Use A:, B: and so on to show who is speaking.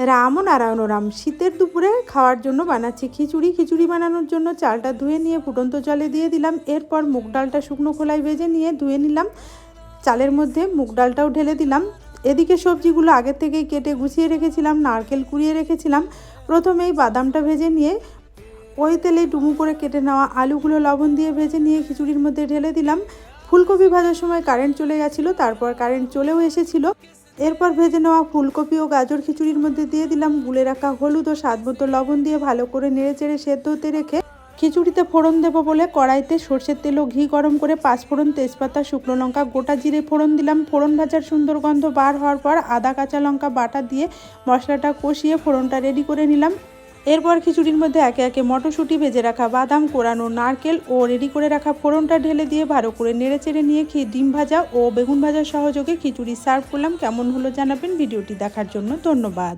A: রাম ও নারায়ণ রাম। শীতের দুপুরে খাওয়ার জন্য বানাচ্ছি খিচুড়ি। খিচুড়ি বানানোর জন্য চালটা ধুয়ে নিয়ে ফুটন্ত জলে দিয়ে দিলাম। এরপর মুগ ডালটা শুকনো খোলায় ভেজে নিয়ে ধুয়ে নিলাম। চালের মধ্যে মুগ ডালটাও ঢেলে দিলাম। এদিকে সবজিগুলো আগে থেকেই কেটে গুছিয়ে রেখেছিলাম, নারকেল কুড়িয়ে রেখেছিলাম। প্রথমেই বাদামটা ভেজে নিয়ে ওই তেলে ডুমু করে কেটে নেওয়া আলুগুলো লবণ দিয়ে ভেজে নিয়ে খিচুড়ির মধ্যে ঢেলে দিলাম। ফুলকপি ভাজার সময় কারেন্ট চলে গেছিলো, তারপর কারেন্ট চলেও এসেছিলো। এরপর ভেজে নেওয়া ফুলকপি ও গাজর খিচুড়ির মধ্যে দিয়ে দিলাম। গুলে রাখা হলুদ ও স্বাদ মতো লবণ দিয়ে ভালো করে নেড়েচেড়ে সেদ্ধ হতে রেখে খিচুড়িতে ফোড়ন দেবো বলে কড়াইতে সর্ষের তেল ও ঘি গরম করে পাঁচফোড়ন, তেজপাতা, শুকনো লঙ্কা, গোটা জিরে ফোড়ন দিলাম। ফোড়ন ভাজার সুন্দর গন্ধ বার হওয়ার পর আদা কাঁচা লঙ্কা বাটা দিয়ে মশলাটা কষিয়ে ফোড়নটা রেডি করে নিলাম। এরপর খিচুড়ির মধ্যে একে একে মটরশুঁটি, ভেজে রাখা বাদাম, কোরানো নারকেল ও রেডি করে রাখা ফোড়নটা ঢেলে দিয়ে ভালো করে নেড়েচেড়ে নিয়ে ডিম ভাজা ও বেগুন ভাজা সহযোগে খিচুড়ি সার্ভ করলাম। কেমন হলো জানাবেন। ভিডিওটি দেখার জন্য ধন্যবাদ।